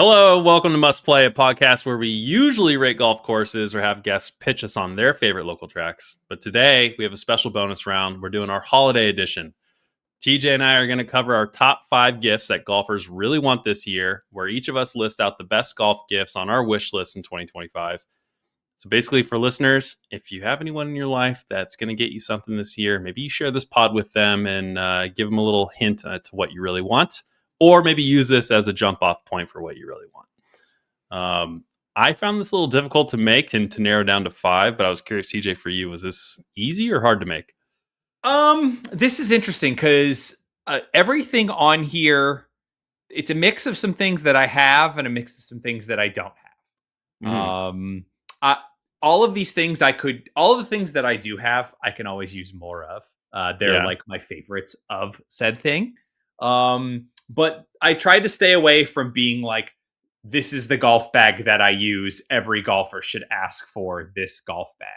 Hello, welcome to Must Play, a podcast where we usually rate golf courses or have guests pitch us on their favorite local tracks. But today we have a special bonus round. We're doing our holiday edition. TJ and I are going to cover our top 5 gifts that golfers really want this year, where each of us list out the best golf gifts on our wish list in 2025. So basically, for listeners, if you have anyone in your life that's going to get you something this year, maybe you share this pod with them and give them a little hint to what you really want. Or maybe use this as a jump off point for what you really want. I found this a little difficult to make and to narrow down to 5, but I was curious, TJ, for you, was this easy or hard to make? This is interesting because everything on here, it's a mix of some things that I have and a mix of some things that I don't have. All of these things all of the things that I do have, I can always use more of. They're like my favorites of said thing. But I tried to stay away from being like, this is the golf bag that I use. Every golfer should ask for this golf bag.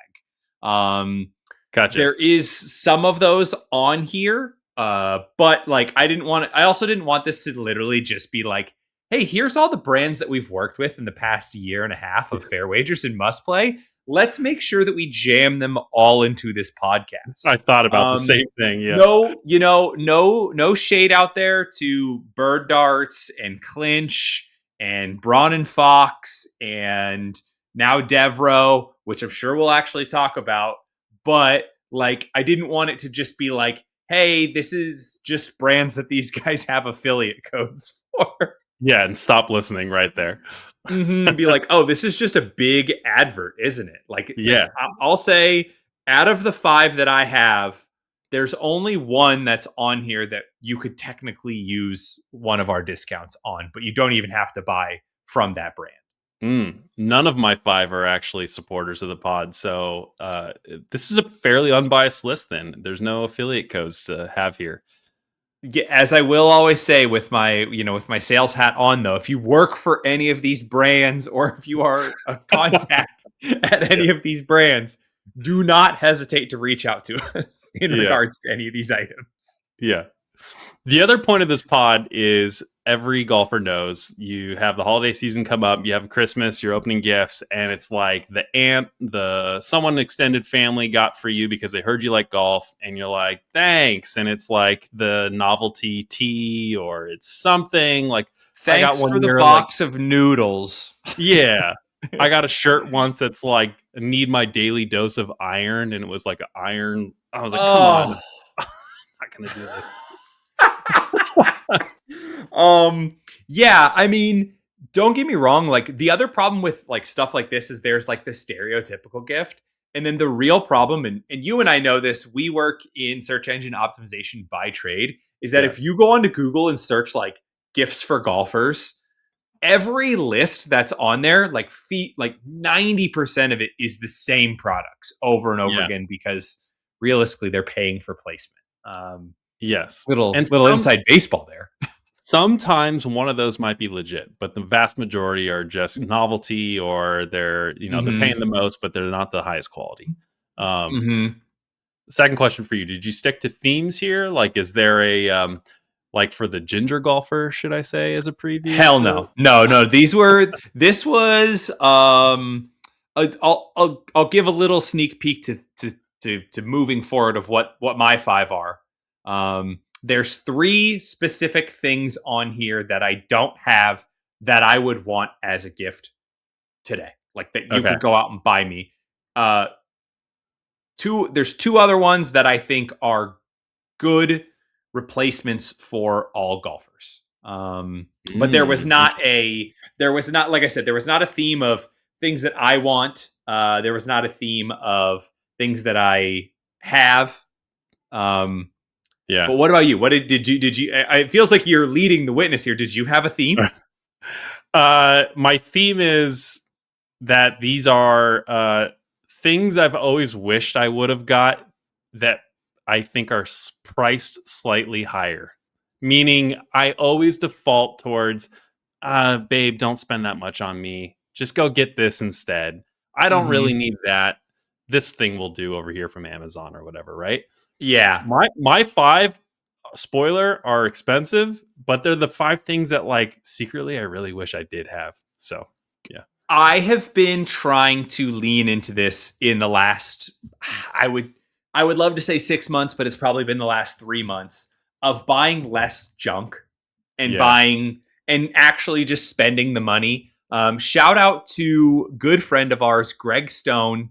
Gotcha. There is some of those on here. But like, I also didn't want this to literally just be like, hey, here's all the brands that we've worked with in the past year and a half of Fair Wagers and Must Play. Let's make sure that we jam them all into this podcast. I thought about the same thing. Yeah. No shade out there to Bird Darts and Clinch and Braun and Fox and now Devro, which I'm sure we'll actually talk about. But like, I didn't want it to just be like, hey, this is just brands that these guys have affiliate codes for. Yeah, and stop listening right there. Be like, oh, this is just a big advert, isn't it? Like, yeah. I'll say out of the 5 that I have, there's only one that's on here that you could technically use one of our discounts on, but you don't even have to buy from that brand. None of my 5 are actually supporters of the pod, so this is a fairly unbiased list then. There's no affiliate codes to have here. As I will always say with my sales hat on, though, if you work for any of these brands or if you are a contact at any of these brands, do not hesitate to reach out to us in regards to any of these items. Yeah. The other point of this pod is every golfer knows you have the holiday season come up, you have Christmas, you're opening gifts, and it's like someone extended family got for you because they heard you like golf, and you're like, thanks. And it's like the novelty tea or it's something like, thanks for the box of noodles. Yeah. I got a shirt once that's like, need my daily dose of iron, and it was like an iron. I was like, come on. I'm not going to do this. Yeah, I mean, don't get me wrong, like the other problem with like stuff like this is there's like the stereotypical gift, and then the real problem, and you and I know this, we work in search engine optimization by trade, is that if you go onto Google and search like gifts for golfers, every list that's on there, like 90% of it is the same products over and over again, because realistically they're paying for placement. Yes. Little inside baseball there. Sometimes one of those might be legit, but the vast majority are just novelty, or they're paying the most, but they're not the highest quality. Second question for you. Did you stick to themes here? Like, is there a, like for the ginger golfer, should I say, as a preview? Hell no. No. This was, I'll give a little sneak peek to moving forward of what my 5 are. There's 3 specific things on here that I don't have that I would want as a gift today. Like that you could go out and buy me. There's 2 other ones that I think are good replacements for all golfers. But there was not, like I said, there was not a theme of things that I want. There was not a theme of things that I have. Yeah. But what about you? What did you? It feels like you're leading the witness here. Did you have a theme? My theme is that these are things I've always wished I would have got that I think are priced slightly higher. Meaning I always default towards, babe, don't spend that much on me. Just go get this instead. I don't really need that. This thing will do over here from Amazon or whatever, right? Yeah. My 5, spoiler, are expensive, but they're the 5 things that like secretly I really wish I did have. So yeah. I have been trying to lean into this in the last, I would love to say 6 months, but it's probably been the last 3 months of buying less junk and Yeah. buying and actually just spending the money. Shout out to good friend of ours, Greg Stone,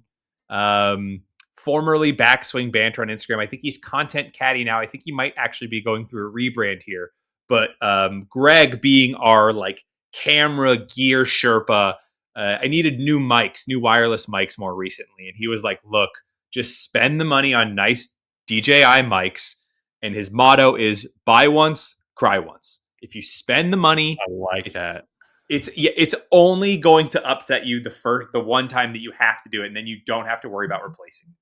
formerly Backswing Banter on Instagram. I think he's Content Caddy now. I think he might actually be going through a rebrand here. But Greg being our like camera gear Sherpa, I needed new mics, new wireless mics more recently. And he was like, look, just spend the money on nice DJI mics. And his motto is buy once, cry once. If you spend the money, I like that. It's only going to upset you the one time that you have to do it, and then you don't have to worry about replacing it.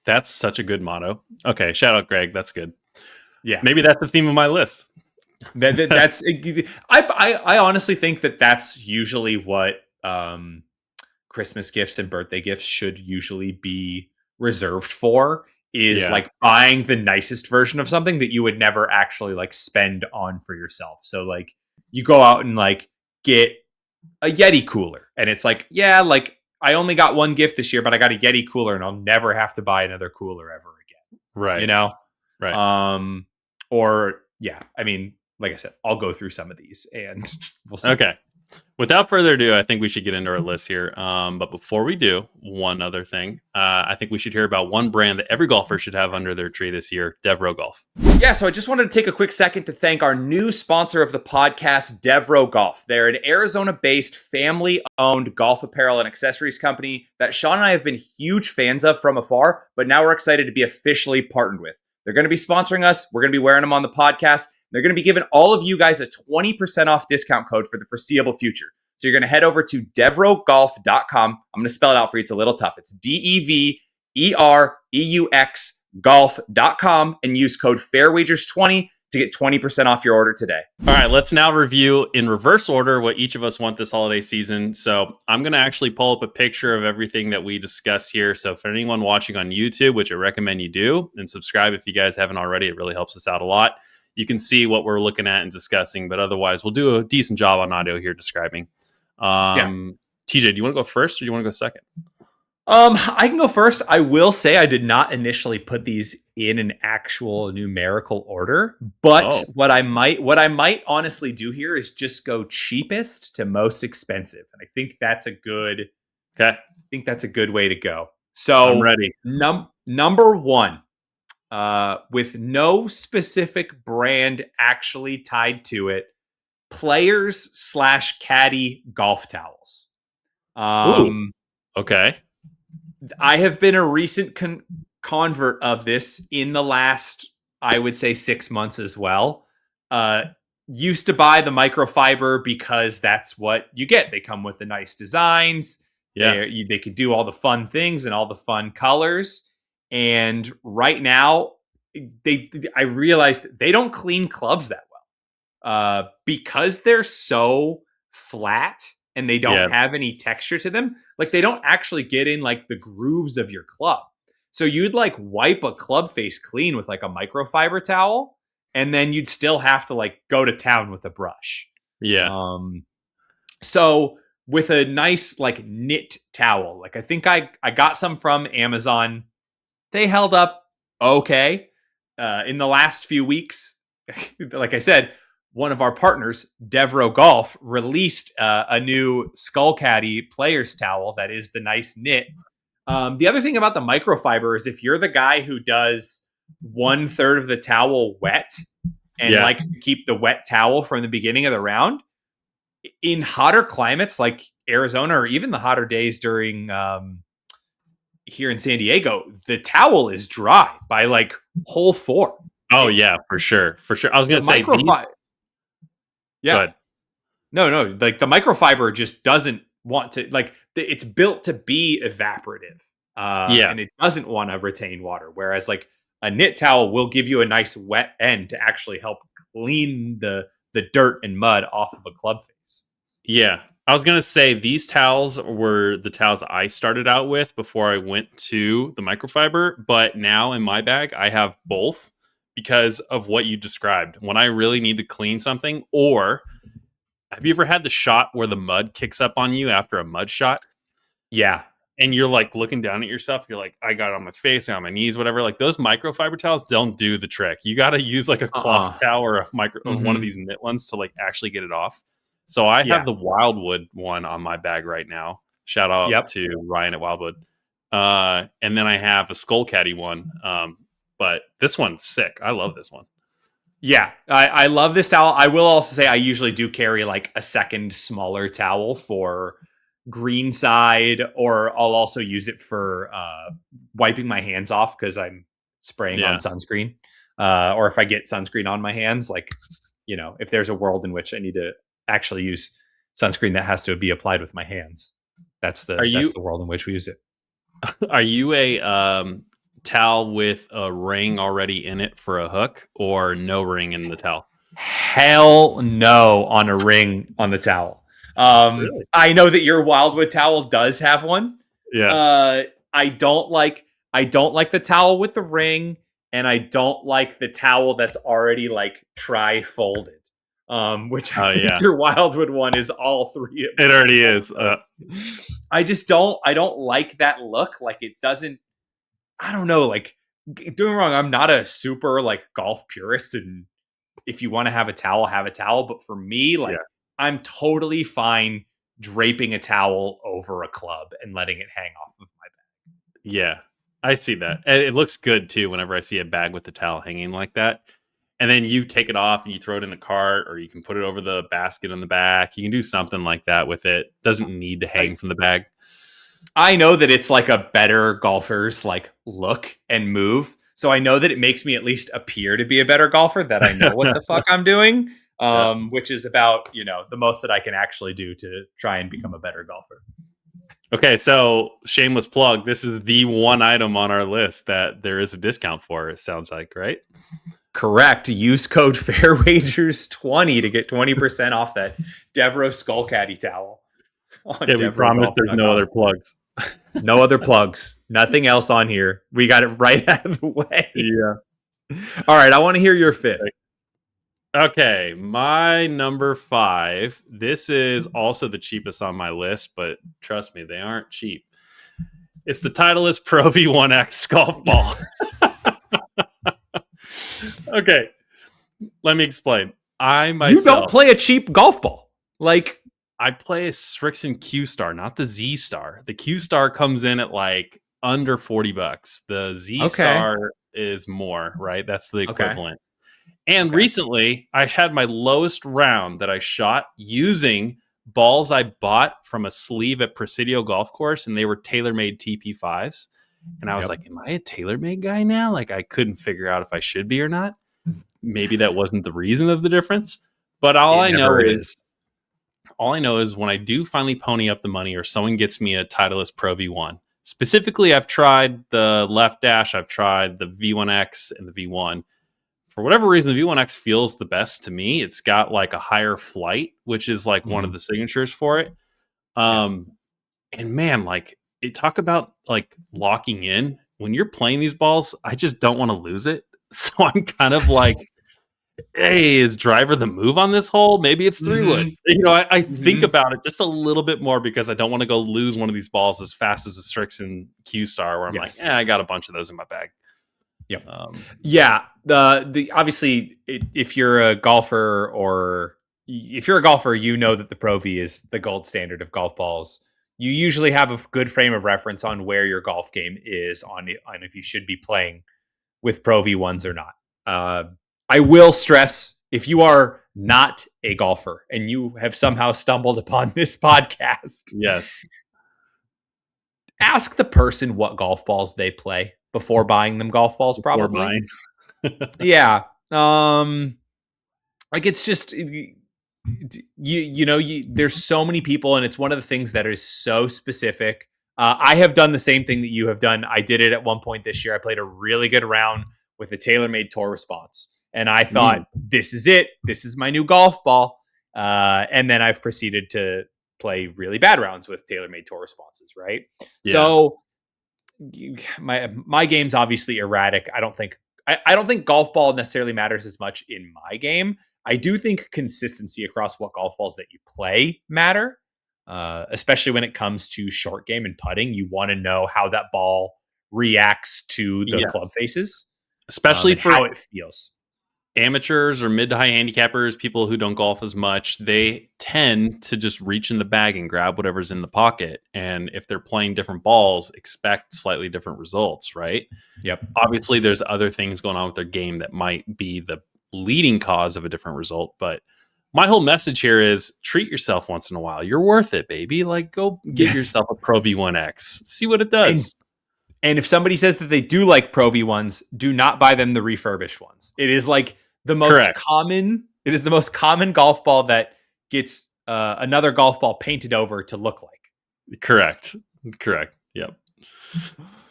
That's such a good motto. Okay, shout out Greg. That's good. Yeah, Maybe that's the theme of my list. that's. I honestly think that that's usually what Christmas gifts and birthday gifts should usually be reserved for. Is like buying the nicest version of something that you would never actually like spend on for yourself. So like you go out and like get a Yeti cooler, and it's like, yeah, like I only got one gift this year, but I got a Yeti cooler, and I'll never have to buy another cooler ever again. Right. You know? Right. Or yeah, I mean, like I said, I'll go through some of these and we'll see. Okay. Without further ado, I think we should get into our list here. But before we do, one other thing. I think we should hear about one brand that every golfer should have under their tree this year, Devro Golf. Yeah, so I just wanted to take a quick second to thank our new sponsor of the podcast, Devro Golf. They're an Arizona-based, family-owned golf apparel and accessories company that Shawn and I have been huge fans of from afar, but now we're excited to be officially partnered with. They're going to be sponsoring us. We're going to be wearing them on the podcast. They're going to be giving all of you guys a 20% off discount code for the foreseeable future. So you're going to head over to devrogolf.com. I'm going to spell it out for you. It's a little tough. It's DEVEREUX golf.com and use code FAIRWAGERS20 to get 20% off your order today. All right, let's now review in reverse order what each of us want this holiday season. So I'm going to actually pull up a picture of everything that we discuss here. So for anyone watching on YouTube, which I recommend you do, and subscribe if you guys haven't already, it really helps us out a lot. You can see what we're looking at and discussing, but otherwise we'll do a decent job on audio here describing. TJ, do you want to go first or do you want to go second? I can go first. I will say I did not initially put these in an actual numerical order, but what I might honestly do here is just go cheapest to most expensive. And I think that's a good way to go. So I'm ready. Number one, with no specific brand actually tied to it, players/caddy golf towels. Ooh, okay. I have been a recent convert of this in the last, I would say, 6 months as well. Used to buy the microfiber because that's what you get. They come with the nice designs. Yeah, they could do all the fun things and all the fun colors. And right now, I realized they don't clean clubs that well because they're so flat and they don't have any texture to them. Like they don't actually get in like the grooves of your club. So you'd like wipe a club face clean with like a microfiber towel, and then you'd still have to like go to town with a brush. Yeah. So with a nice like knit towel, like I think I got some from Amazon. They held up okay. In the last few weeks, like I said, one of our partners, Devro Golf, released a new Skull Caddy player's towel that is the nice knit. The other thing about the microfiber is if you're the guy who does 1/3 of the towel wet and likes to keep the wet towel from the beginning of the round, in hotter climates like Arizona or even the hotter days during here in San Diego, the towel is dry by like hole 4. Oh yeah, for sure. I was going to say yeah. Go ahead. No. Like the microfiber just doesn't want to, like it's built to be evaporative. And it doesn't want to retain water. Whereas like a knit towel will give you a nice wet end to actually help clean the dirt and mud off of a club face. Yeah. I was going to say these towels were the towels I started out with before I went to the microfiber. But now in my bag, I have both because of what you described. When I really need to clean something, or have you ever had the shot where the mud kicks up on you after a mud shot? Yeah. And you're like looking down at yourself. You're like, I got it on my face, on my knees, whatever. Like those microfiber towels don't do the trick. You got to use like a cloth towel or or one of these knit ones to like actually get it off. So I have Yeah. the Wildwood one on my bag right now. Shout out Yep. to Ryan at Wildwood. And then I have a Skull Caddy one. But this one's sick. I love this one. Yeah, I love this towel. I will also say I usually do carry like a second smaller towel for green side, or I'll also use it for wiping my hands off because I'm spraying on sunscreen. Or if I get sunscreen on my hands, like, if there's a world in which I need to actually use sunscreen that has to be applied with my hands, that's the world in which we use it. Are you a towel with a ring already in it for a hook, or no ring in the towel? Hell no on a ring on the towel. Really? I know that your Wildwood towel does have one. Yeah. I don't like the towel with the ring, and I don't like the towel that's already like tri-folded. Which I think your Wildwood one is all three. It already is. I don't like that look. Like, it doesn't. I don't know. Like, doing wrong. I'm not a super like golf purist, and if you want to have a towel, have a towel. But for me, like, I'm totally fine draping a towel over a club and letting it hang off of my bag. Yeah, I see that. And it looks good too whenever I see a bag with the towel hanging like that. And then you take it off and you throw it in the cart, or you can put it over the basket in the back. You can do something like that with it. Doesn't need to hang from the bag. I know that it's like a better golfer's like look and move. So I know that it makes me at least appear to be a better golfer, that I know what the fuck I'm doing, which is about, the most that I can actually do to try and become a better golfer. Okay, so shameless plug. This is the one item on our list that there is a discount for, it sounds like, right? Correct. Use code FAIRWAGERS20 to get 20% off that Devereaux Skull Caddy towel. Yeah, we promise there's no other plugs. No other plugs. Nothing else on here. We got it right out of the way. Yeah. All right, I want to hear your fifth. Okay, my number 5. This is also the cheapest on my list, but trust me, they aren't cheap. It's the Titleist Pro V1X golf ball. Okay, let me explain. You don't play a cheap golf ball. Like, I play a Srixon Q Star, not the Z Star. The Q Star comes in at like under $40. The Z Star is more, right? That's the equivalent. And recently, I had my lowest round that I shot using balls I bought from a sleeve at Presidio Golf Course, and they were TaylorMade TP5s. And I was like, am I a TaylorMade guy now? Like, I couldn't figure out if I should be or not. Maybe that wasn't the reason of the difference. But all I know is when I do finally pony up the money, or someone gets me a Titleist Pro V1. Specifically, I've tried the left dash, I've tried the V1X and the V1. For whatever reason, the V1X feels the best to me. It's got like a higher flight, which is like one of the signatures for it. And man, like, talk about like locking in. When you're playing these balls, I just don't want to lose it. So I'm kind of like, hey, is driver the move on this hole? Maybe it's 3-wood. I think about it just a little bit more, because I don't want to go lose one of these balls as fast as a Srixon Q Star, where I'm like, I got a bunch of those in my bag. Yep. The obviously, if you're a golfer, you know that the Pro V is the gold standard of golf balls. You usually have a good frame of reference on where your golf game is on if you should be playing with Pro V1s or not. I will stress, if you are not a golfer and you have somehow stumbled upon this podcast, ask the person what golf balls they play before buying them golf balls. Probably. Yeah. Like, it's just, there's so many people, and it's one of the things that is so specific. I have done the same thing that you have done. I did it at one point this year. I played a really good round with a TaylorMade Tour Response, and I thought, this is it. This is my new golf ball. And then I've proceeded to play really bad rounds with TaylorMade Tour Responses, right? So my game's obviously erratic. I don't think I don't think golf ball necessarily matters as much in my game. I do think consistency across what golf balls that you play matter, especially when it comes to short game and putting. You want to know how that ball reacts to the club Yes. faces, Especially and for how it feels. amateurs or mid to high handicappers, people who don't golf as much, they tend to just reach in the bag and grab whatever's in the pocket. And if they're playing different balls, expect slightly different results, right? Yep. Obviously, there's other things going on with their game that might be the leading cause of a different result. But my whole message here is treat yourself once in a while. You're worth it, baby. Like, go get yourself a Pro V1X. See what it does. And if somebody says that they do like Pro V1s, do not buy them the refurbished ones. It is like the most common. It is the most common golf ball that gets another golf ball painted over to look like. Correct. Yep.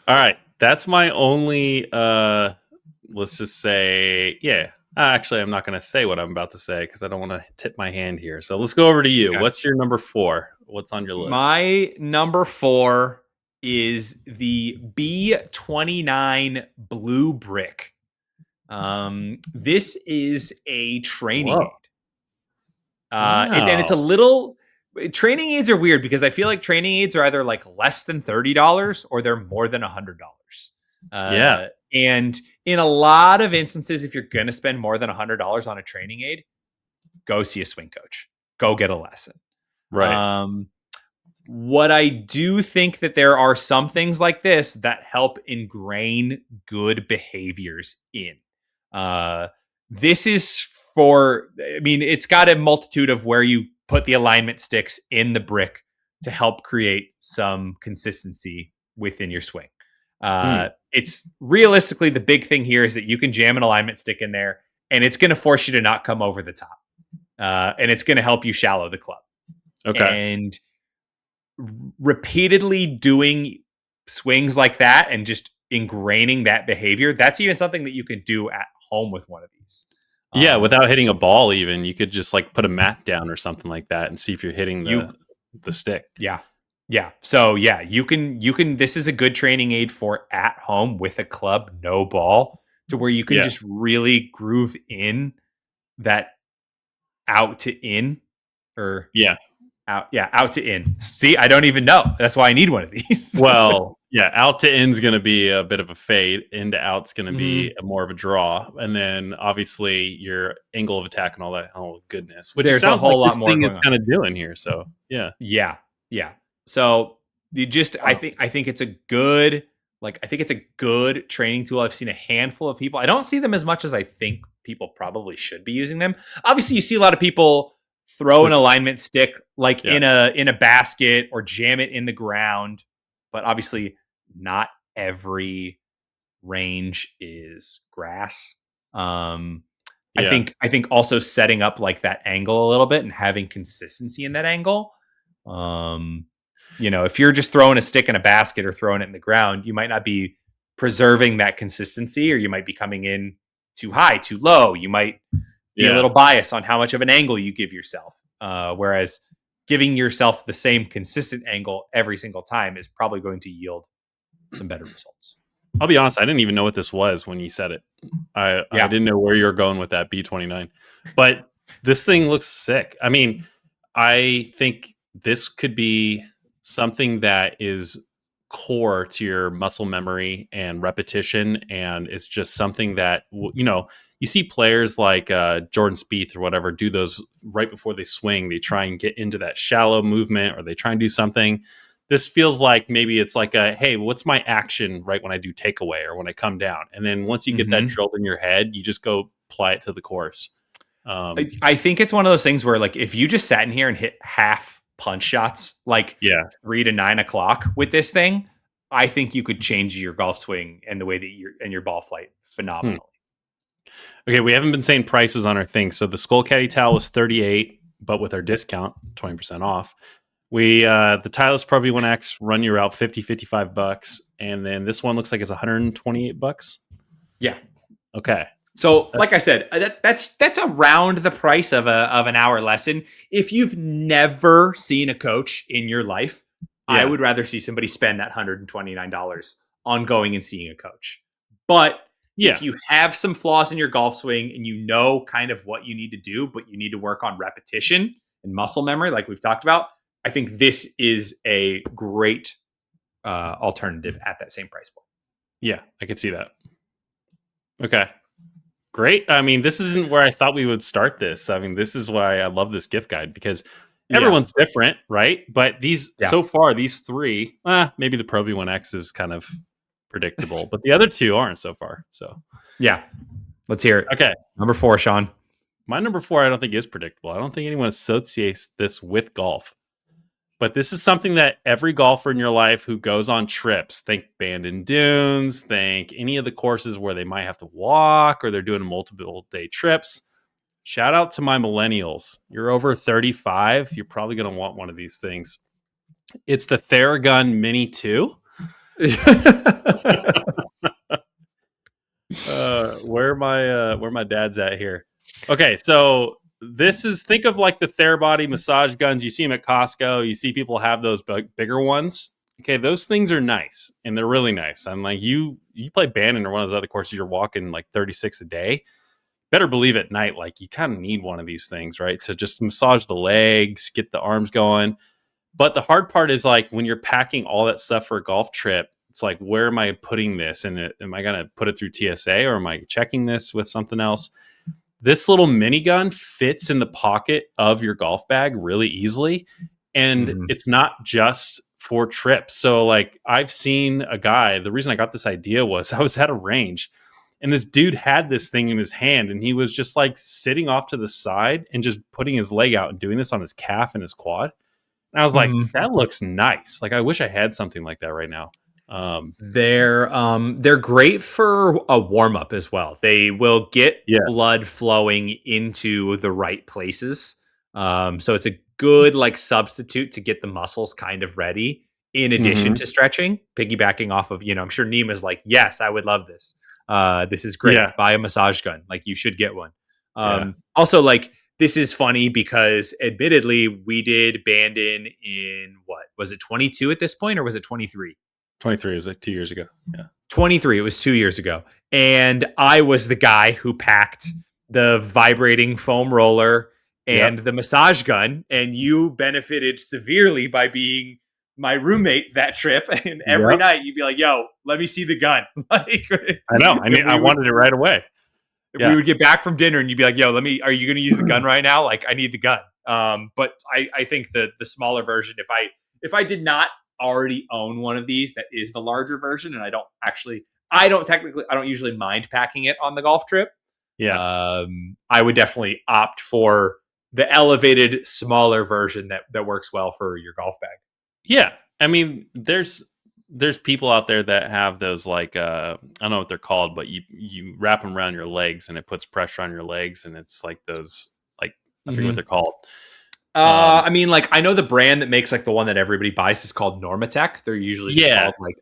All right. That's my only, let's just say, yeah. Actually, I'm not going to say what I'm about to say because I don't want to tip my hand here. So let's go over to you. Okay. What's your number 4? What's on your list? My number 4 is the B29 Blue Brick. This is a training aid. Wow. And it's a little... Training aids are weird because I feel like training aids are either like less than $30 or they're more than $100. Yeah. And in a lot of instances, if you're going to spend more than $100 on a training aid, go see a swing coach. Go get a lesson. Right. What I do think that there are some things like this that help ingrain good behaviors in. This is for, I mean, it's got a multitude of where you put the alignment sticks in the brick to help create some consistency within your swing. It's realistically the big thing here is that you can jam an alignment stick in there and it's going to force you to not come over the top. And it's going to help you shallow the club. Okay. And repeatedly doing swings like that and just ingraining that behavior, that's even something that you can do at home with one of these. Yeah, without hitting a ball even. You could just like put a mat down or something like that and see if you're hitting the stick. Yeah. So yeah, you can this is a good training aid for at home with a club, no ball, to where you can just really groove in that out to in or out to in. See, I don't even know. That's why I need one of these. Well, yeah, out to in's going to be a bit of a fade. In to out's going to be more of a draw. And then obviously your angle of attack and all that. Oh, goodness. Which there's sounds a whole like lot more thing is kind of doing here. So, yeah. Yeah. So you just, I think it's a good, training tool. I've seen a handful of people. I don't see them as much as I think people probably should be using them. Obviously, you see a lot of people throw an alignment stick in a basket or jam it in the ground, but obviously not every range is grass. I think also setting up like that angle a little bit and having consistency in that angle. If you're just throwing a stick in a basket or throwing it in the ground, you might not be preserving that consistency, or you might be coming in too high, too low. You might be a little biased on how much of an angle you give yourself. Whereas giving yourself the same consistent angle every single time is probably going to yield some better results. I'll be honest, I didn't even know what this was when you said it. I didn't know where you were going with that B29. But this thing looks sick. I mean, I think this could be something that is core to your muscle memory and repetition, and it's just something that you see players like Jordan Spieth or whatever do those right before they swing. They try and get into that shallow movement, or they try and do something. This feels like maybe it's like hey, what's my action right when I do takeaway or when I come down? And then once you get that drilled in your head, you just go apply it to the course. I think it's one of those things where like if you just sat in here and hit half punch shots 3 to 9 o'clock with this thing, I think you could change your golf swing and the way that your ball flight phenomenally. Okay, we haven't been saying prices on our things. So the Skull Caddy towel was $38, but with our discount, 20% off. The Titleist Pro V1X run you out $55, and then this one looks like it's $128. Yeah. Okay. So, like I said, that's around the price of an hour lesson. If you've never seen a coach in your life, I would rather see somebody spend that $129 on going and seeing a coach. But Yeah. if you have some flaws in your golf swing and you know kind of what you need to do, but you need to work on repetition and muscle memory, like we've talked about, I think this is a great alternative at that same price point. Yeah, I could see that. Okay. Great. I mean, this isn't where I thought we would start this. I mean, this is why I love this gift guide because Yeah. everyone's different, right? But Yeah. so far, these three, maybe the Pro V1X is kind of predictable, but the other two aren't so far. So, yeah. Let's hear it. Okay. Number 4, Shawn. My number 4, I don't think is predictable. I don't think anyone associates this with golf. But this is something that every golfer in your life who goes on trips, think Bandon Dunes, think any of the courses where they might have to walk or they're doing multiple day trips. Shout out to my millennials. You're over 35. You're probably going to want one of these things. It's the Theragun Mini 2. Where my dad's at here. Okay, so this is, think of like the Therabody massage guns. You see them at Costco. You see people have those bigger ones. Okay, those things are nice, and they're really nice. I'm like, you play Bandon or one of those other courses, you're walking like 36 a day. Better believe at night, like you kind of need one of these things, right? To just massage the legs, get the arms going. But the hard part is like when you're packing all that stuff for a golf trip, it's like, where am I putting this? And am I going to put it through TSA or am I checking this with something else? This little minigun fits in the pocket of your golf bag really easily. And it's not just for trips. So like I've seen a guy, the reason I got this idea was I was at a range and this dude had this thing in his hand and he was just like sitting off to the side and just putting his leg out and doing this on his calf and his quad. And I was like, that looks nice. Like I wish I had something like that right now. They're great for a warm up as well. They will get blood flowing into the right places. So it's a good like substitute to get the muscles kind of ready in addition to stretching, piggybacking off of, I'm sure Nima's like, yes, I would love this. This is great. Yeah. Buy a massage gun. Like you should get one. Also like, this is funny because admittedly we did Bandon in what was it 22 at this point or was it 23? 23 was like 2 years ago. Yeah. 23. It was 2 years ago. And I was the guy who packed the vibrating foam roller and the massage gun. And you benefited severely by being my roommate that trip. And every night you'd be like, yo, let me see the gun. Like, I know. I mean, I wanted it right away. We would get back from dinner and you'd be like, yo, are you going to use the gun right now? Like, I need the gun. But I think the smaller version, if I did not already own one of these that is the larger version, and I don't usually mind packing it on the golf trip. I would definitely opt for the elevated smaller version that works well for your golf bag. I mean there's people out there that have those like I don't know what they're called, but you wrap them around your legs and it puts pressure on your legs and it's like those, like I forget what they're called. I mean, like I know the brand that makes like the one that everybody buys is called Normatec. They're usually just called like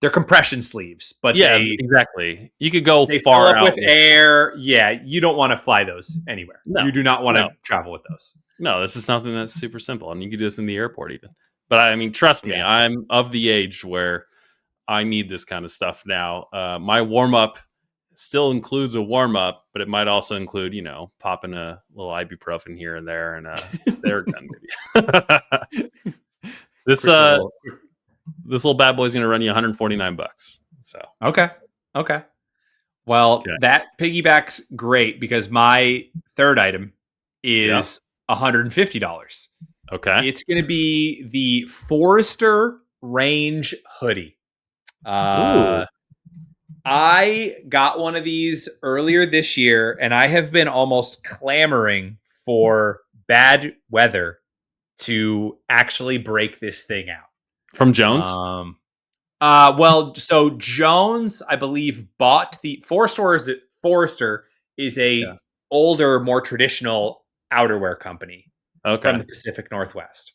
they're compression sleeves, but exactly. You could go they far fill up out with air. Yeah, you don't want to fly those anywhere. No, you do not want to travel with those. No, this is something that's super simple, and you can do this in the airport even. But I mean, trust me, I'm of the age where I need this kind of stuff now. My warm up still includes a warm up, but it might also include, popping a little ibuprofen here and there and a Theragun maybe. This little bad boy is going to run you $149. So okay. Well, that piggybacks great because my third item is $150. Okay, it's going to be the Forester Range hoodie. I got one of these earlier this year, and I have been almost clamoring for bad weather to actually break this thing out. From Jones? So Jones, I believe, bought the Forester is a older, more traditional outerwear company from the Pacific Northwest.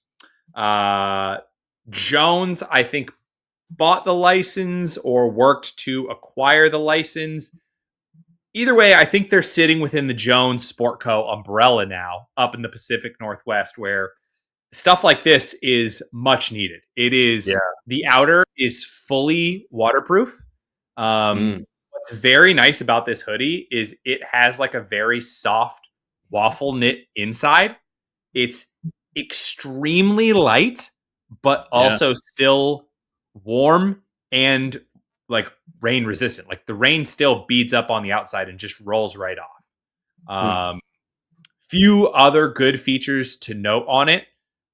Jones, I think, bought the license or worked to acquire the license. Either way, I think they're sitting within the Jones Sportco umbrella now up in the Pacific Northwest where stuff like this is much needed. It is the outer is fully waterproof. But What's very nice about this hoodie is it has like a very soft waffle knit inside. It's extremely light, but Yeah. also still warm and like rain resistant. Like the rain still beads up on the outside and just rolls right off. Hmm. Few other good features to note on it.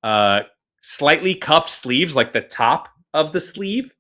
Uh, Slightly cuffed sleeves, like the top of the sleeve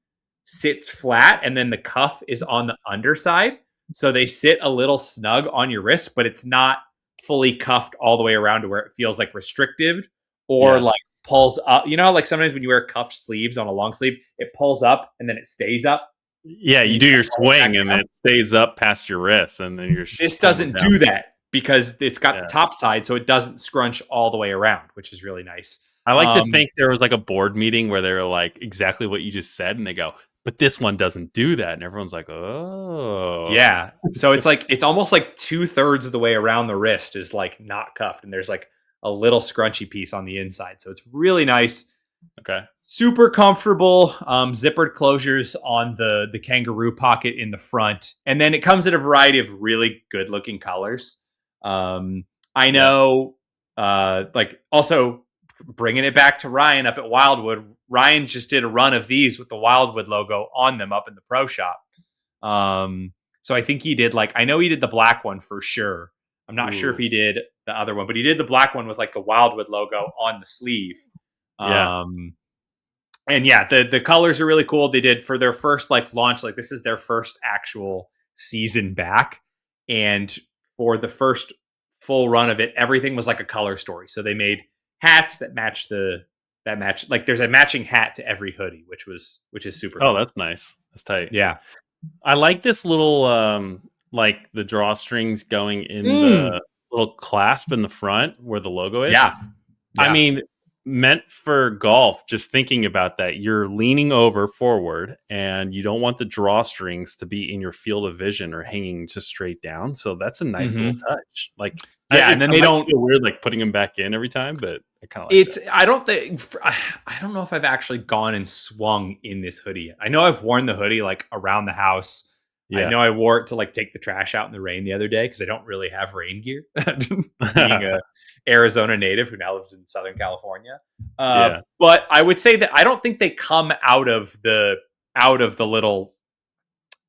sits flat and then the cuff is on the underside. So they sit a little snug on your wrist, but it's not fully cuffed all the way around to where it feels like restrictive or Yeah. like pulls up. You know, like sometimes when you wear cuffed sleeves on a long sleeve, it pulls up and then it stays up. Yeah. And You you do can't your pull it back swing and down. it stays up past your wrist, and then you're This pulling it doesn't down. do that because it's got the Yeah. top side, so it doesn't scrunch all the way around, which is really nice. I like to think there was like a board meeting where they were like exactly what you just said, and they go, "But this one doesn't do that," and everyone's like, "Oh, Yeah. So it's almost like 2/3 of the way around the wrist is like not cuffed, and there's like a little scrunchy piece on the inside. So it's really nice. okay, Super comfortable. Zippered closures on the kangaroo pocket in the front, and then it comes in a variety of really good looking colors. I yeah, know, like also bringing it back to Ryan up at Wildwood. Ryan just did a run of these with the Wildwood logo on them up in the pro shop. Um, so I think he did like I know he did the black one for sure. I'm not sure if ooh, he did the other one, but he did the black one with like the Wildwood logo on the sleeve. yeah, Um, and yeah, the colors are really cool. They did for their first like launch, like this is their first actual season back, and for the first full run of it, everything was like a color story. So they made hats that match like there's a matching hat to every hoodie, which is super oh, cool. that's nice, that's tight." Yeah. I like this little like the drawstrings going in Mm. the little clasp in the front where the logo is. Yeah. I Yeah. mean, meant for golf, just thinking about that, you're leaning over forward and you don't want the drawstrings to be in your field of vision or hanging just straight down. So that's a nice little Hmm. touch. Like, Yeah. And then I they might don't. feel weird like putting them back in every time, but I kind of like that. It's. I don't think. I don't know if I've actually gone and swung in this hoodie yet. I know I've worn the hoodie like around the house. I Yeah. know I wore it to like take the trash out in the rain the other day because I don't really have rain gear. Being a Arizona native who now lives in Southern California, Yeah. but I would say that I don't think they come out of the little.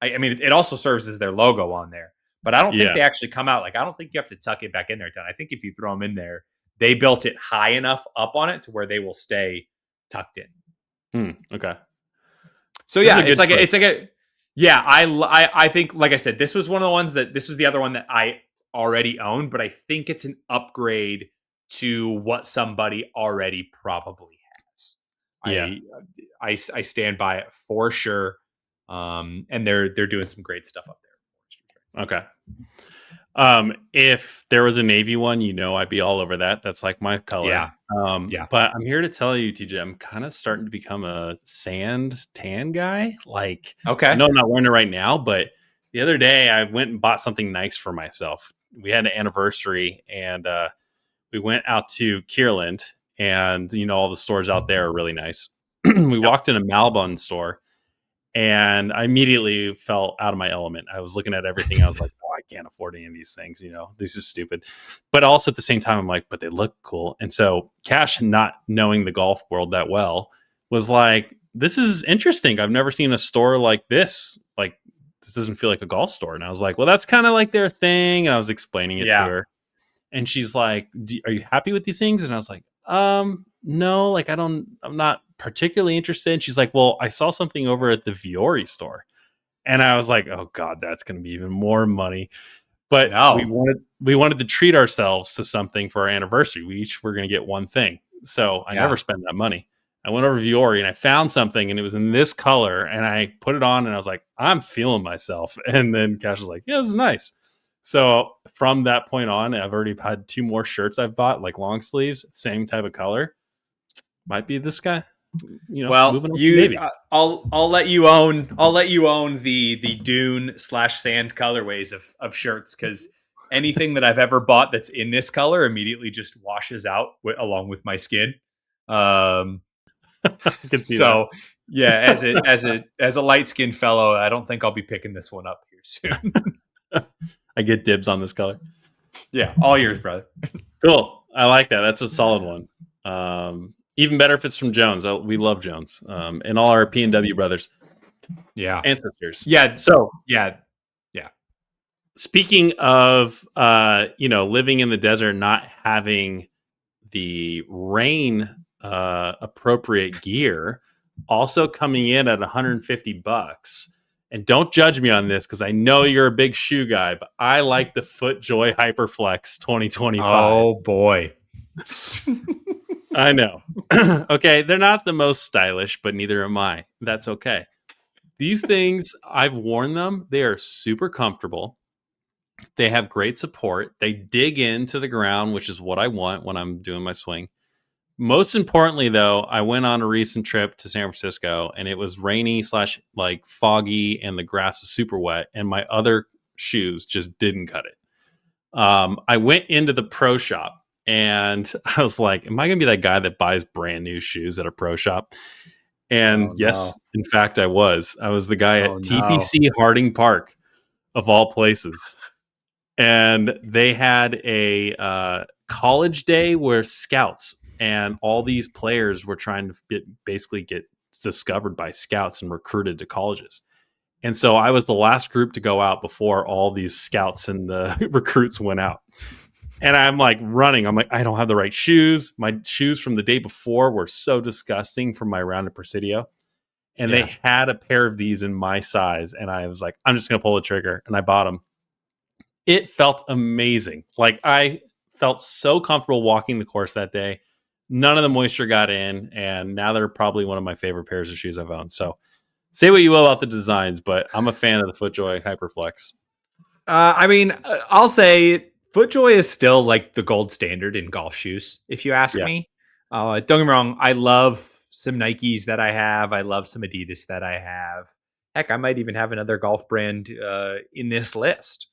I mean, it also serves as their logo on there, but I don't think Yeah. they actually come out. Like, I don't think you have to tuck it back in there. I think if you throw them in there, they built it high enough up on it to where they will stay tucked in. Hmm, okay. So This is yeah, a good choice. yeah. I think like I said, this was one of the ones that this was the other one that I already owned, but I think it's an upgrade to what somebody already probably has. Yeah. I stand by it for sure. And they're doing some great stuff up there. Okay. If there was a navy one, I'd be all over that. That's like my color. Yeah, yeah. But I'm here to tell you, TJ, I'm kind of starting to become a sand tan guy. Like, I Okay. know I'm not wearing it right now, but the other day I went and bought something nice for myself. We had an anniversary, and we went out to Kierland, and all the stores out there are really nice. We Yep. walked in a Malbon store, and I immediately felt out of my element. I was looking at everything. I was like, "Oh, I can't afford any of these things. This is stupid." But also at the same time, I'm like, "But they look cool." And so Cash, not knowing the golf world that well, was like, "This is interesting. I've never seen a store like this. Like, this doesn't feel like a golf store." And I was like, "Well, that's kind of like their thing." And I was explaining it to Yeah. her, and she's like, "Are you happy with these things?" And I was like, no, like I'm not particularly interested." And she's like, "Well, I saw something over at the Viore store." And I was like, "Oh God, that's going to be even more money." But No. we wanted to treat ourselves to something for our anniversary. We each were going to get one thing. So I Yeah. never spend that money. I went over to Viore and I found something, and it was in this color, and I put it on and I was like, "I'm feeling myself." And then Cash was like, "Yeah, this is nice." So from that point on, I've already had two more shirts I've bought, like long sleeves, same type of color. Might be this guy, Well, moving up to navy. I'll let you own the Dune slash sand colorways of shirts because anything that I've ever bought that's in this color immediately just washes out along with my skin. Um, I can see that. so Yeah, as a light skinned fellow, I don't think I'll be picking this one up here soon. I get dibs on this color. Yeah, all yours, brother. Cool. I like that. That's a solid one. Even better if it's from Jones. We love Jones, and all our P&W brothers Yeah, and sisters. yeah, So, yeah. speaking of living in the desert, not having the rain appropriate gear, also coming in at $150. And don't judge me on this because I know you're a big shoe guy, but I like the FootJoy Hyperflex 2025. Oh boy. I know. Okay, they're not the most stylish, but neither am I. That's okay. These things, I've worn them. They are super comfortable. They have great support. They dig into the ground, which is what I want when I'm doing my swing. Most importantly, though, I went on a recent trip to San Francisco and it was rainy slash like foggy and the grass is super wet and my other shoes just didn't cut it. I went into the pro shop and I was like, am I going to be that guy that buys brand new shoes at a pro shop? And Oh no. yes, in fact, I was. I was the guy Oh at no. TPC Harding Park of all places. And they had a college day where scouts and all these players were trying to basically get discovered by scouts and recruited to colleges. And so I was the last group to go out before all these scouts and the recruits went out. And I'm like running. I'm like, I don't have the right shoes. My shoes from the day before were so disgusting from my round of Presidio. And Yeah. they had a pair of these in my size. And I was like, I'm just going to pull the trigger. And I bought them. It felt amazing. Like I felt so comfortable walking the course that day. None of the moisture got in. And now they're probably one of my favorite pairs of shoes I've owned. So say what you will about the designs, but I'm a fan of the FootJoy Hyperflex. I mean, I'll say FootJoy is still like the gold standard in golf shoes, if you ask Yeah. me. Don't get me wrong. I love some Nikes that I have. I love some Adidas that I have. Heck, I might even have another golf brand in this list.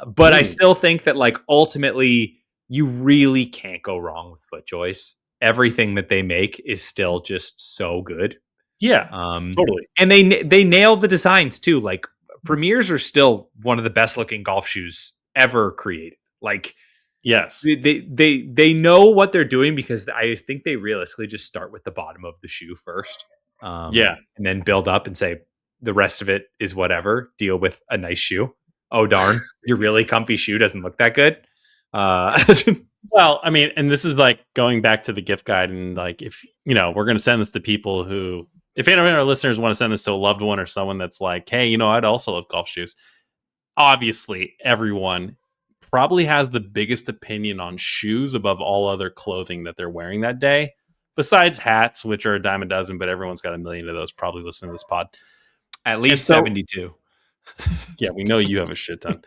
But I still think that like ultimately you really can't go wrong with FootJoys. Everything that they make is still just so good. Yeah, totally. And they nail the designs too. Like Premiers are still one of the best looking golf shoes ever created. Like Yes. they know what they're doing because I think they realistically just start with the bottom of the shoe first. Yeah. And then build up and say the rest of it is whatever. Deal with a nice shoe. Oh darn, your really comfy shoe doesn't look that good. Well, I mean, and this is like going back to the gift guide, and like if we're going to send this to people who, if any of our listeners want to send this to a loved one or someone that's like, hey, I'd also love golf shoes. Obviously, everyone probably has the biggest opinion on shoes above all other clothing that they're wearing that day, besides hats, which are a dime a dozen, but everyone's got a million of those probably listening to this pod. At least 72. Yeah, we know you have a shit ton.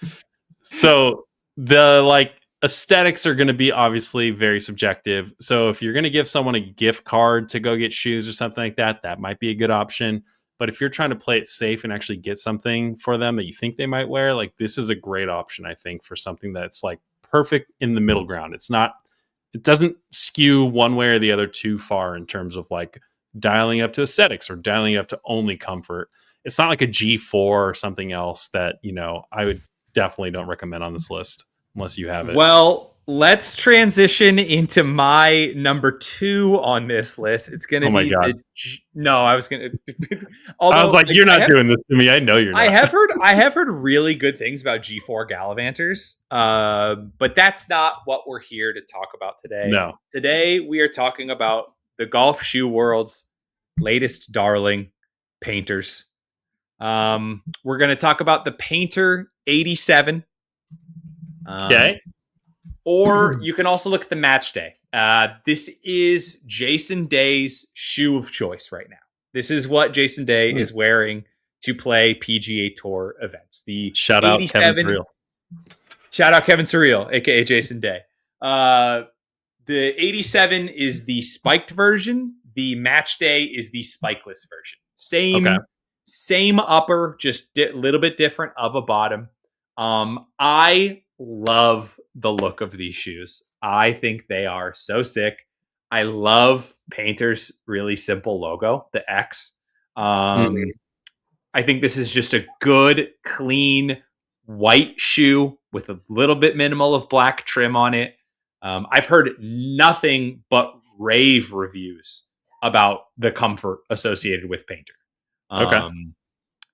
So the like aesthetics are going to be obviously very subjective. So if you're going to give someone a gift card to go get shoes or something like that, that might be a good option. But if you're trying to play it safe and actually get something for them that you think they might wear, like this is a great option, I think, for something that's like perfect in the middle ground. It doesn't skew one way or the other too far in terms of like dialing up to aesthetics or dialing up to only comfort. It's not like a G4 or something else that, I would definitely don't recommend on this list unless you have it. Well, let's transition into my number 2 on this list. It's going to be God. No, I was going to. I was like, you're not doing this to me. I know you're not. I have heard really good things about G4 Gallivanters, but that's not what we're here to talk about today. No. Today we are talking about the golf shoe world's latest darling, Painters. We're going to talk about the Painter 87. Okay. Or you can also look at the Match Day. This is Jason Day's shoe of choice right now. This is what Jason Day is wearing to play PGA Tour events. The Shout out Kevin Surreal. Shout out Kevin Surreal, aka Jason Day. The 87 is the spiked version. The Match Day is the spikeless version. Same upper, just a little bit different of a bottom. I love the look of these shoes. I think they are so sick. I love Painter's really simple logo, the X. Mhm. I think this is just a good, clean, white shoe with a little bit minimal of black trim on it. I've heard nothing but rave reviews about the comfort associated with Painter. Okay.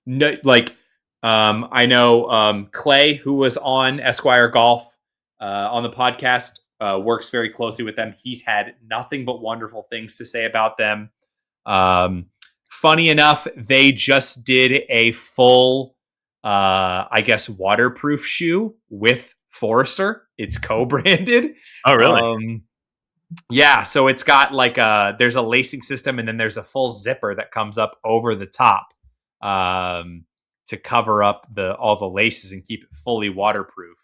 No, like I know Clay, who was on Esquire Golf on the podcast, works very closely with them. He's had nothing but wonderful things to say about them. Um, Funny enough, they just did a full, I guess, waterproof shoe with Forrester. It's co-branded. Oh, really? Yeah, so it's got like there's a lacing system, and then there's a full zipper that comes up over the top to cover up all the laces and keep it fully waterproof.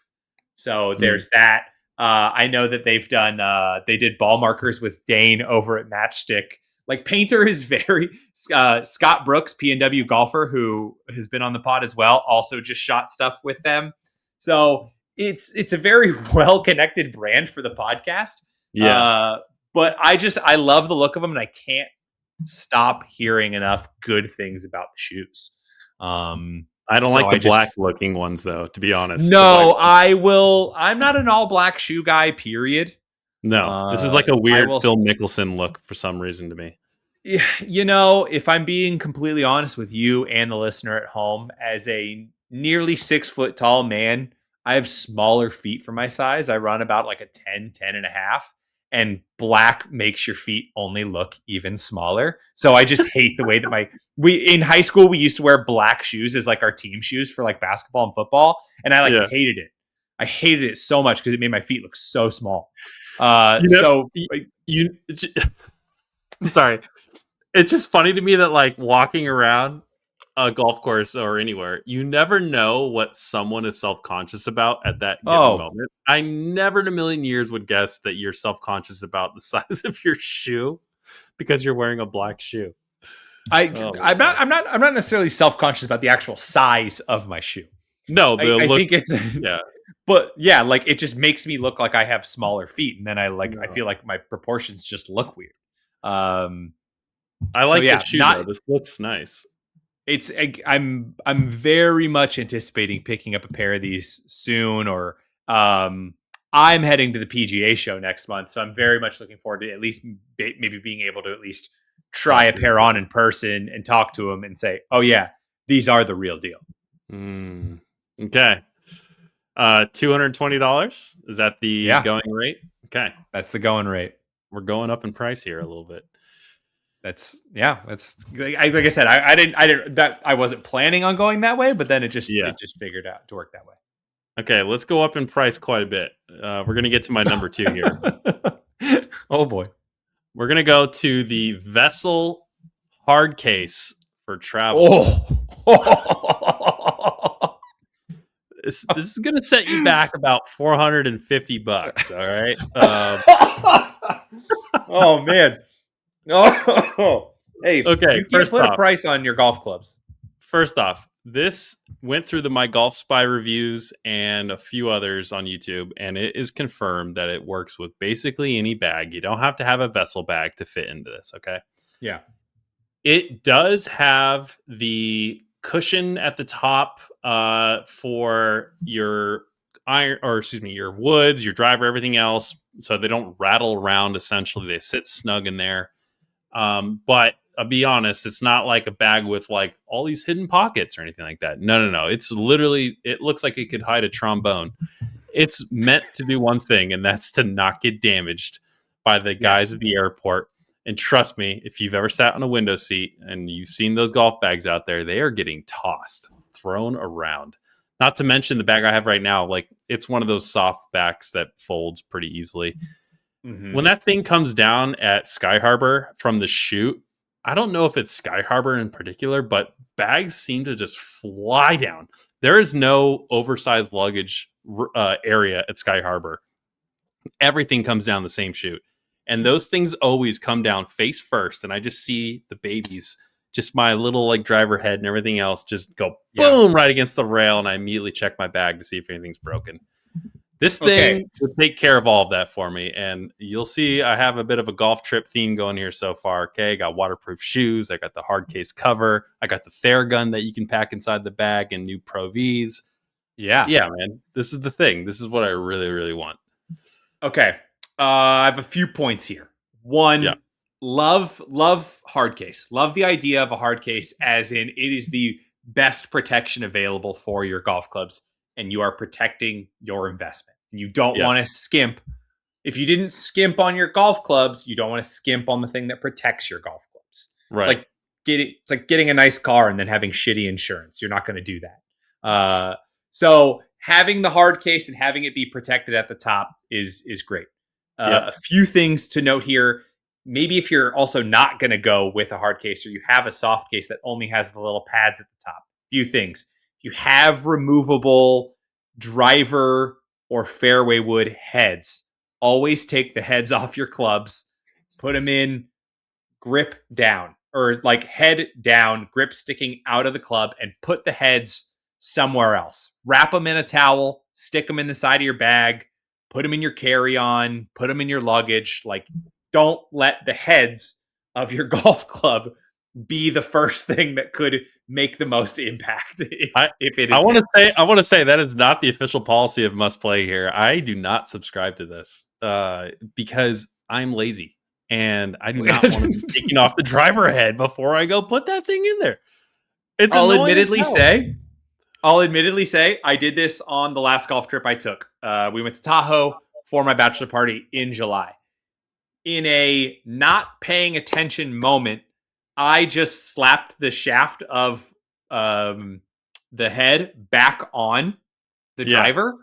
So there's that. I know that they did ball markers with Dane over at Matchstick. Like Painter is very Scott Brooks, PNW golfer, who has been on the pod as well, also just shot stuff with them. So it's a very well connected brand for the podcast. Yeah. But I love the look of them, and I can't stop hearing enough good things about the shoes. I don't like the black looking ones though, to be honest. No, I'm not an all black shoe guy, period. No, this is like a weird Phil Mickelson look for some reason to me. You know, if I'm being completely honest with you and the listener at home, as a nearly 6 foot tall man, I have smaller feet for my size. I run about like a 10 and a half, and black makes your feet only look even smaller. So I just hate the way that in high school, we used to wear black shoes as like our team shoes for like basketball and football. And I hated it. I hated it so much because it made my feet look so small. I'm sorry. It's just funny to me that like walking around a golf course or anywhere, you never know what someone is self-conscious about at that given moment. I never in a million years would guess that you're self-conscious about the size of your shoe because you're wearing a black shoe. I'm not necessarily self-conscious about the actual size of my shoe. No, I think it's yeah. But yeah, like it just makes me look like I have smaller feet, and then I feel like my proportions just look weird. I like the shoe though. This looks nice. I'm very much anticipating picking up a pair of these soon, or I'm heading to the PGA show next month, so I'm very much looking forward to at least maybe being able to at least try a pair on in person and talk to them and say, oh yeah, these are the real deal. Okay. $220. Is that the going rate? Okay. That's the going rate. We're going up in price here a little bit. That's like I said, I wasn't planning on going that way, but then it just figured out to work that way. Okay, let's go up in price quite a bit. We're going to get to my number 2 here. Oh boy. We're going to go to the Vessel hard case for travel. This is going to set you back about $450. All right. Oh man. Oh, hey. Okay. You can't put a price on your golf clubs. First off, this went through the My Golf Spy reviews and a few others on YouTube, and it is confirmed that it works with basically any bag. You don't have to have a Vessel bag to fit into this. Okay. Yeah. It does have the cushion at the top for your your woods, your driver, everything else, so they don't rattle around. Essentially, they sit snug in there. But I'll be honest, it's not like a bag with like all these hidden pockets or anything like that. No. It's literally, it looks like it could hide a trombone. It's meant to do one thing, and that's to not get damaged by the guys at the airport. And trust me, if you've ever sat on a window seat and you've seen those golf bags out there, they are getting tossed, thrown around. Not to mention the bag I have right now, like it's one of those soft backs that folds pretty easily. Mm-hmm. When that thing comes down at Sky Harbor from the chute, I don't know if it's Sky Harbor in particular, but bags seem to just fly down. There is no oversized luggage area at Sky Harbor. Everything comes down the same chute. And those things always come down face first. And I just see the babies, just my little like driver head and everything else just go boom right against the rail. And I immediately check my bag to see if anything's broken. This Okay. thing will take care of all of that for me. And you'll see I have a bit of a golf trip theme going here so far. Okay. Got waterproof shoes. I got the hard case cover. I got the Theragun that you can pack inside the bag and new Pro Vs. Yeah. Yeah, man. This is the thing. This is what I really, really want. Okay. I have a few points here. Yeah. One, love hard case. Love the idea of a hard case, as in it is the best protection available for your golf clubs, and you are protecting your investment. You don't Yes. want to skimp. If you didn't skimp on your golf clubs, you don't want to skimp on the thing that protects your golf clubs. Right. It's like getting a nice car and then having shitty insurance. You're not going to do that. So having the hard case and having it be protected at the top is great. A few things to note here. Maybe if you're also not going to go with a hard case, or you have a soft case that only has the little pads at the top. Few things. You have removable driver or fairway wood heads. Always take the heads off your clubs, put them in grip down, or like head down, grip sticking out of the club, and put the heads somewhere else. Wrap them in a towel, stick them in the side of your bag, put them in your carry-on, put them in your luggage. Like, don't let the heads of your golf club be the first thing that could make the most impact. If it is, I want to say that is not the official policy of Must Play here. I do not subscribe to this because I'm lazy and I do not want to be taking off the driver head before I go put that thing in there. It's I'll annoying admittedly as hell. say I did this on the last golf trip I took. We went to Tahoe for my bachelor party in July. In a not paying attention moment, I just slapped the shaft of the head back on the driver.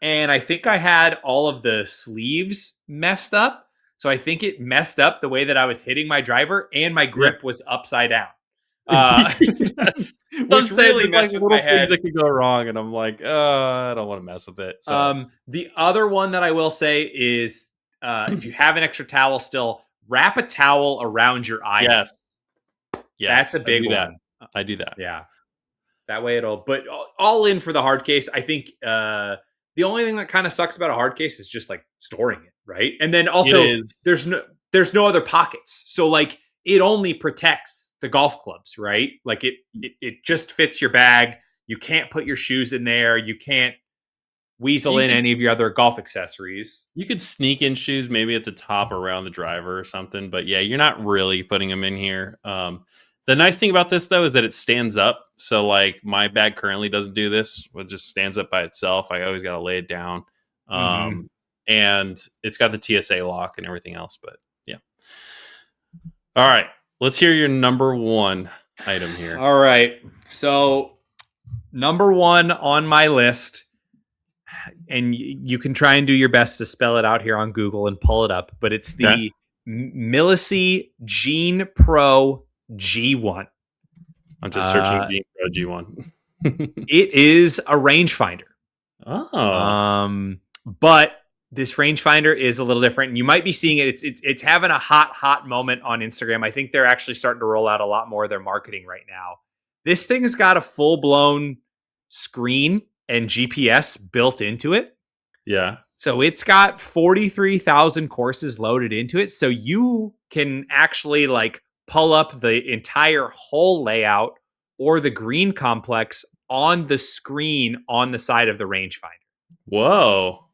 And I think I had all of the sleeves messed up. So I think it messed up the way that I was hitting my driver, and my grip was upside down. Yes. So Which really there's like messed with little my things head. that could go wrong, and I'm like, I don't want to mess with it. So The other one that I will say is, if you have an extra towel still, wrap a towel around your eye. yes, That's a big one. I do that. Yeah. That way it'll, but all in for the hard case. I think the only thing that kind of sucks about a hard case is just like storing it, right? And then also there's no other pockets. So like it only protects the golf clubs, right? Like it just fits your bag. You can't put your shoes in there. You can't weasel in any of your other golf accessories. You could sneak in shoes maybe at the top around the driver or something, but yeah, you're not really putting them in here. The nice thing about this though is that it stands up. So like my bag currently doesn't do this. It just stands up by itself. I always got to lay it down. And it's got the TSA lock and everything else, but yeah. All right. Let's hear your number one item here. All right. So number one on my list, and you can try and do your best to spell it out here on Google and pull it up, but it's the Milici Gene Pro G1. I'm just searching Gene Pro G1. It is a rangefinder. Oh. But this rangefinder is a little different. And you might be seeing it. It's having a hot moment on Instagram. I think they're actually starting to roll out a lot more of their marketing right now. This thing has got a full-blown screen and GPS built into it. Yeah. So it's got 43,000 courses loaded into it. So you can actually like pull up the entire hole layout or the green complex on the screen on the side of the rangefinder. Whoa.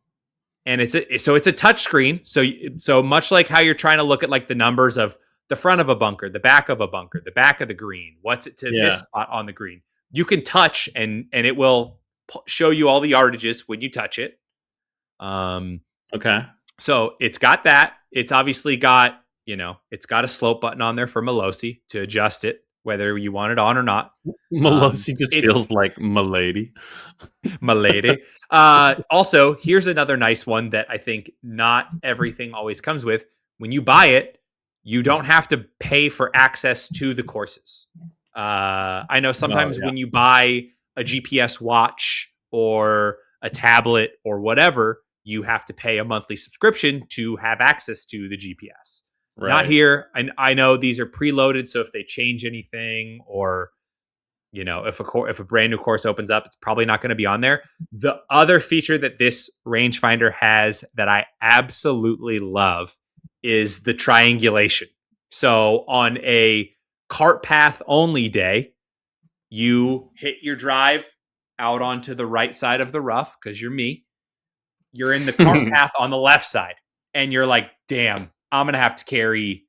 And it's a touch screen. So much like how you're trying to look at like the numbers of the front of a bunker, the back of a bunker, the back of the green, what's it to this spot on the green. You can touch and it will show you all the yardages when you touch it. Okay. So it's got that. It's obviously got, it's got a slope button on there for Melosi to adjust it, whether you want it on or not. Melosi just feels like Milady. Milady. Also, here's another nice one that I think not everything always comes with. When you buy it, you don't have to pay for access to the courses. I know sometimes when you buy a GPS watch or a tablet or whatever, you have to pay a monthly subscription to have access to the GPS. Right. Not here. I know these are preloaded, so if they change anything or if a brand new course opens up, it's probably not going to be on there. The other feature that this rangefinder has that I absolutely love is the triangulation. So on a cart path only day, you hit your drive out onto the right side of the rough because you're me. You're in the cart path on the left side, and you're like, damn, I'm going to have to carry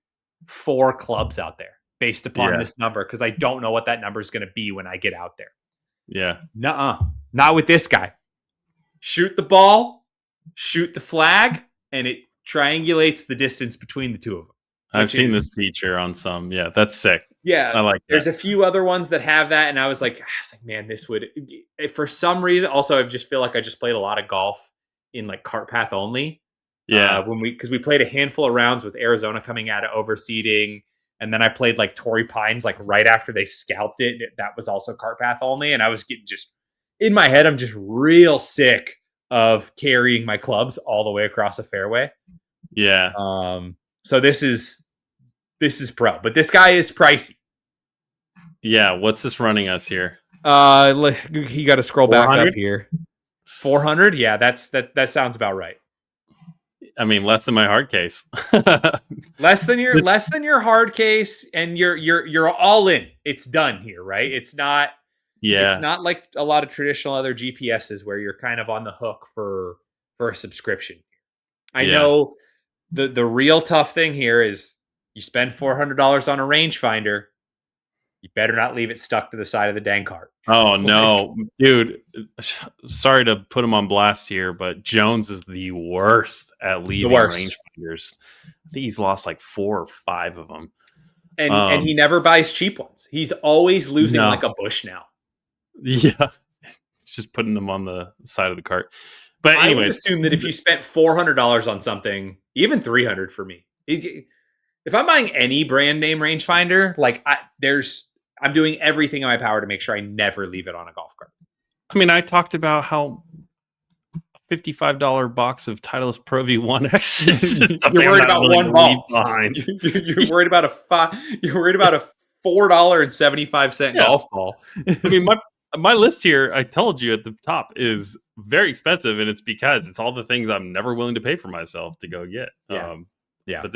4 clubs out there based upon this number because I don't know what that number is going to be when I get out there. Yeah. Nuh-uh. Not with this guy. Shoot the ball, shoot the flag, and it triangulates the distance between the two of them. I've seen this feature on some. Yeah, that's sick. Yeah, I like that. There's a few other ones that have that, and I was like, man, this would, for some reason. Also, I just feel like I just played a lot of golf in like cart path only. Yeah, because we played a handful of rounds with Arizona coming out of overseeding, and then I played like Torrey Pines like right after they scalped it. That was also cart path only, and I was getting just in my head. I'm just real sick of carrying my clubs all the way across a fairway. Yeah. So this is pro, but this guy is pricey. Yeah. What's this running us here? You got to scroll 400? Back up here. 400. Yeah, that sounds about right. I mean, less than my hard case. less than your hard case, and you're all in. It's done here, right? It's not. Yeah. It's not like a lot of traditional other GPSs where you're kind of on the hook for a subscription. I know the real tough thing here is you spend $400 on a rangefinder. You better not leave it stuck to the side of the dang cart. Oh, no. Dude, sorry to put him on blast here, but Jones is the worst at leaving rangefinders. I think he's lost like 4 or 5 of them. And he never buys cheap ones. He's always losing like a bush now. Yeah. Just putting them on the side of the cart. But anyways, I would assume that if you spent $400 on something, even $300 for me, if I'm buying any brand name rangefinder, like I'm doing everything in my power to make sure I never leave it on a golf cart. I mean, I talked about how a $55 box of Titleist Pro V1X is you're worried about one ball behind. You're worried about a $4.75 golf ball. I mean, my list here, I told you at the top, is very expensive, and it's because it's all the things I'm never willing to pay for myself to go get. Yeah. But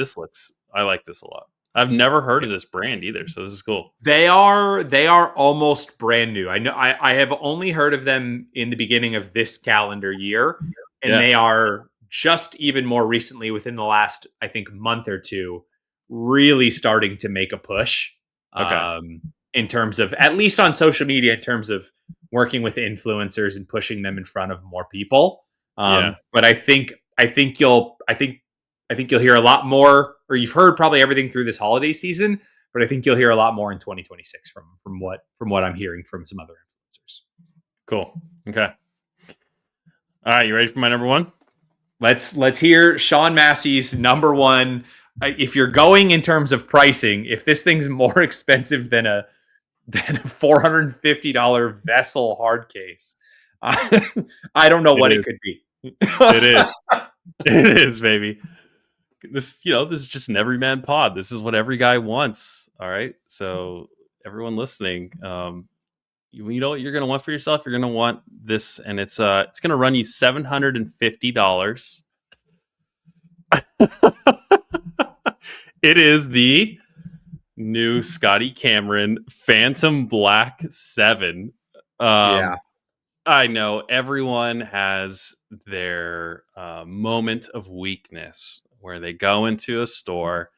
I like this a lot. I've never heard of this brand either, so this is cool. They are almost brand new. I know I have only heard of them in the beginning of this calendar year, and they are just even more recently, within the last, I think, month or two, really starting to make a push. Okay. In terms of, at least on social media, in terms of working with influencers and pushing them in front of more people. But I think you'll hear a lot more, or you've heard probably everything through this holiday season, but I think you'll hear a lot more in 2026 from what I'm hearing from some other influencers. Cool. Okay. All right, you ready for my number one? Let's hear Shawn Massey's number one. If you're going in terms of pricing, if this thing's more expensive than a $450 vessel hard case, I don't know what it could be. It is. It is, baby. This is just an everyman pod. This is what every guy wants. All right. So everyone listening, you know what you're going to want for yourself? You're going to want this, and it's going to run you $750. It is the new Scotty Cameron Phantom Black 7. I know everyone has their moment of weakness where they go into a store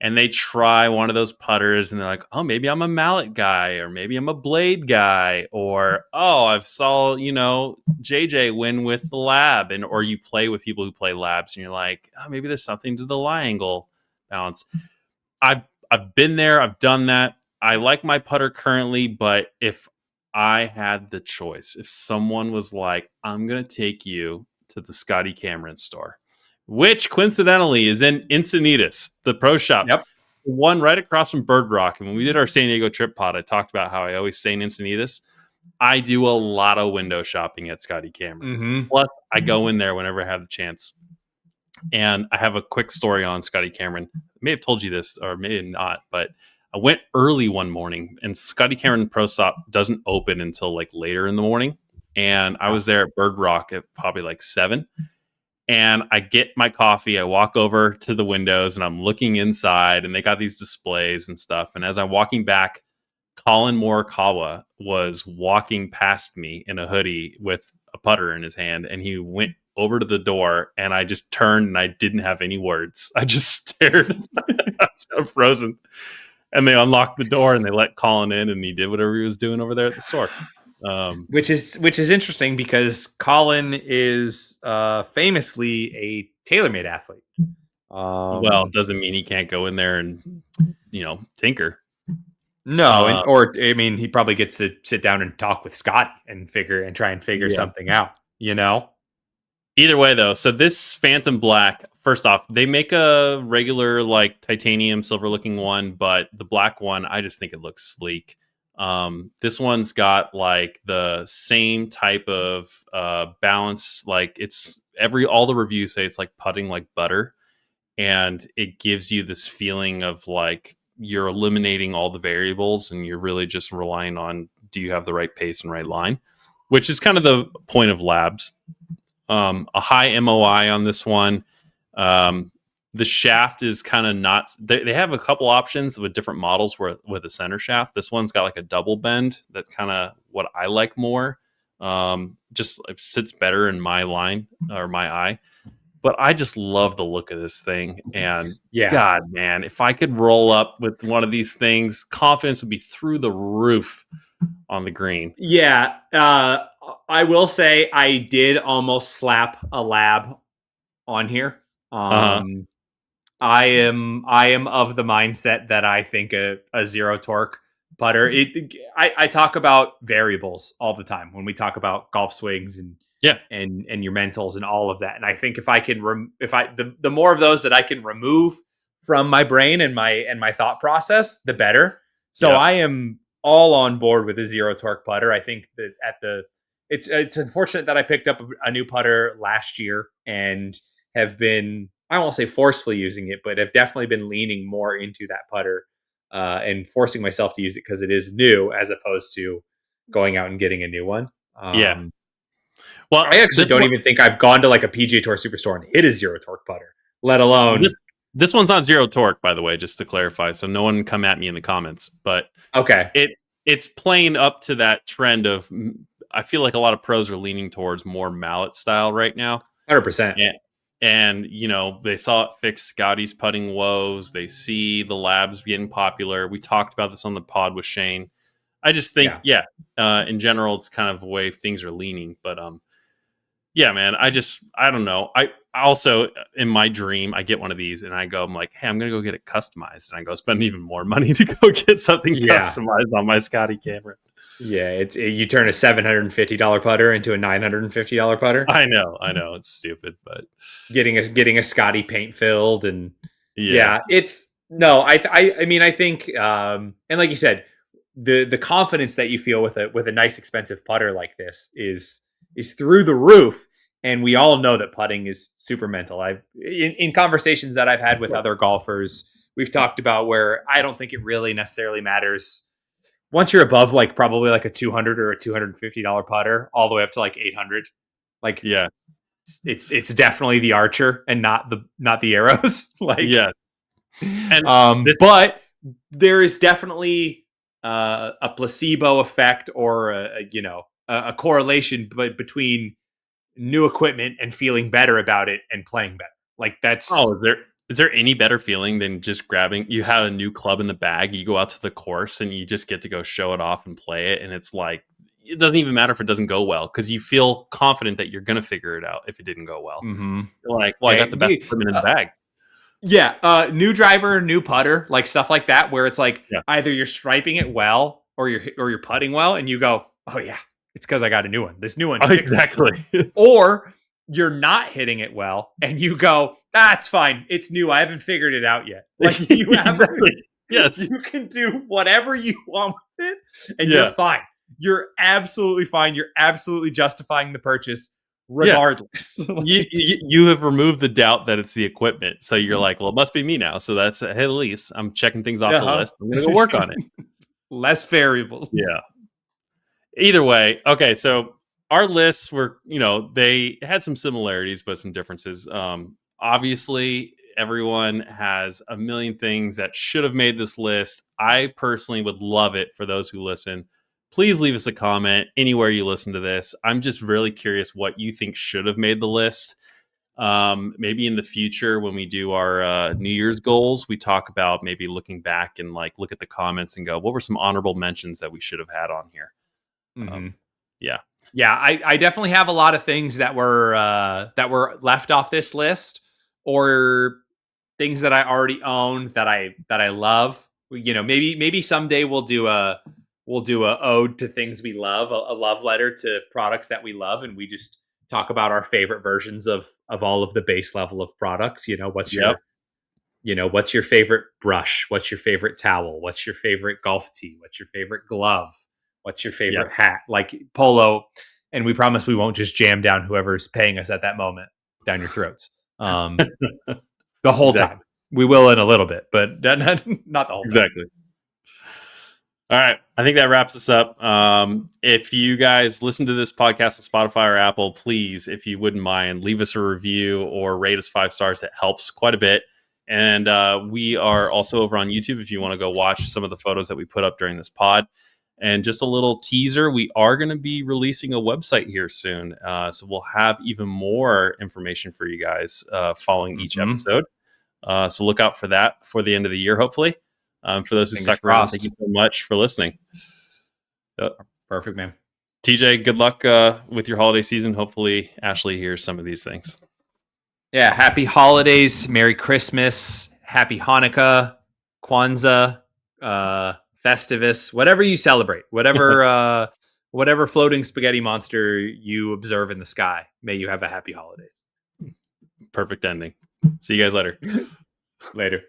and they try one of those putters and they're like, oh, maybe I'm a mallet guy, or maybe I'm a blade guy, or, oh, I've saw, JJ win with the lab, or you play with people who play labs and you're like, oh, maybe there's something to the lie angle balance. I've been there. I've done that. I like my putter currently, but if I had the choice, if someone was like, I'm going to take you to the Scotty Cameron store, which coincidentally is in Encinitas, the pro shop, one right across from Bird Rock. And when we did our San Diego trip pod, I talked about how I always stay in Encinitas. I do a lot of window shopping at Scotty Cameron. Mm-hmm. Plus, I go in there whenever I have the chance. And I have a quick story on Scotty Cameron. I may have told you this, or maybe not, but I went early one morning, and Scotty Cameron Pro Stop doesn't open until like later in the morning. And I was there at Bird Rock at probably like 7. And I get my coffee. I walk over to the windows and I'm looking inside, and they got these displays and stuff. And as I'm walking back, Colin Morikawa was walking past me in a hoodie with a putter in his hand, and he went over to the door, and I just turned and I didn't have any words. I just stared. I was so frozen. And they unlocked the door and they let Colin in, and he did whatever he was doing over there at the store. Which is interesting because Colin is famously a TaylorMade athlete. Well, it doesn't mean he can't go in there and tinker. No, he probably gets to sit down and talk with Scott and try and figure something out. Either way, though, so this Phantom Black, first off, they make a regular like titanium silver looking one, but the black one, I just think it looks sleek. This one's got like the same type of balance. Like all the reviews say it's like putting like butter, and it gives you this feeling of like you're eliminating all the variables and you're really just relying on, do you have the right pace and right line, which is kind of the point of labs. A high MOI on this one. The shaft is kind of not, they have a couple options with different models with a center shaft. This one's got like a double bend. That's kind of what I like more. Just sits better in my line or my eye. But I just love the look of this thing. And God, man, if I could roll up with one of these things, confidence would be through the roof on the green. Yeah. I will say I did almost slap a lab on here. I am of the mindset that I think a zero torque putter. I talk about variables all the time when we talk about golf swings and your mentals and all of that. And I think if I can, the more of those that I can remove from my brain and my thought process, the better. So I am all on board with a zero torque putter. I think that it's unfortunate that I picked up a new putter last year and have been, I won't say forcefully using it, but have definitely been leaning more into that putter and forcing myself to use it because it is new as opposed to going out and getting a new one. Well, I actually don't even think I've gone to like a PGA Tour Superstore and hit a zero torque putter, let alone. This one's not zero torque, by the way, just to clarify. So no one come at me in the comments, but it's playing up to that trend of, I feel like a lot of pros are leaning towards more mallet style right now. 100%. And they saw it fix Scotty's putting woes. They see the labs getting popular. We talked about this on the pod with Shane. I just think, in general, it's kind of the way things are leaning. But man, I don't know. I also, in my dream, I get one of these and I'm like, hey, I'm going to go get it customized. And I go spend even more money to go get something customized on my Scotty Cameron. Yeah, you turn a $750 putter into a $950 putter. I know, it's stupid, but getting a Scotty paint filled and it's no. I mean, I think, and like you said, the confidence that you feel with a nice expensive putter like this is through the roof. And we all know that putting is super mental. In conversations that I've had with other golfers, we've talked about where I don't think it really necessarily matters. Once you're above like probably like a $200 or a $250 putter, all the way up to like $800, it's definitely the Archer and not the arrows. And but there is definitely a placebo effect or a correlation, between new equipment and feeling better about it and playing better. Like that's Is there any better feeling than just grabbing? You have a new club in the bag, you go out to the course, and you just get to go show it off and play it. And it's like, it doesn't even matter if it doesn't go well because you feel confident that you're going to figure it out if it didn't go well. Mm-hmm. You're like, well, I got the best equipment in the bag. Yeah, new driver, new putter, like stuff like that, where it's like either you're striping it well or you're putting well, and you go, oh yeah, it's because I got a new one. This new one, exactly. Or you're not hitting it well, and you go, that's fine. It's new. I haven't figured it out yet. Like you have, yes, you can do whatever you want with it, and you're fine. You're absolutely fine. You're absolutely justifying the purchase regardless. You have removed the doubt that it's the equipment, so you're like, well, it must be me now. So that's at least I'm checking things off the list. I'm gonna go work on it. Less variables. Yeah. Either way, okay. So our lists were, they had some similarities, but some differences. Obviously, everyone has a million things that should have made this list. I personally would love it for those who listen. Please leave us a comment anywhere you listen to this. I'm just really curious what you think should have made the list. Maybe in the future when we do our New Year's goals, we talk about maybe looking back and like look at the comments and go, what were some honorable mentions that we should have had on here? Yeah. I definitely have a lot of things that were left off this list, or things that I already own that I love. Maybe someday we'll do a ode to things we love, a love letter to products that we love, and we just talk about our favorite versions of all of the base level of products. What's your favorite brush? What's your favorite towel? What's your favorite golf tee? What's your favorite glove? What's your favorite hat? Like polo. And we promise we won't just jam down whoever's paying us at that moment down your throats. The whole time. We will in a little bit, but not the whole time. Exactly. All right. I think that wraps us up. If you guys listen to this podcast on Spotify or Apple, please, if you wouldn't mind, leave us a review or rate us 5 stars. It helps quite a bit. And we are also over on YouTube if you want to go watch some of the photos that we put up during this pod. And just a little teaser, we are going to be releasing a website here soon. So we'll have even more information for you guys following each episode. So look out for that before the end of the year, hopefully. For those who stuck around, thank you so much for listening. Perfect, man. TJ, good luck with your holiday season. Hopefully Ashley hears some of these things. Yeah, happy holidays, Merry Christmas, Happy Hanukkah, Kwanzaa, Festivus, whatever you celebrate, whatever floating spaghetti monster you observe in the sky. May you have a happy holidays. Perfect ending. See you guys later. Later.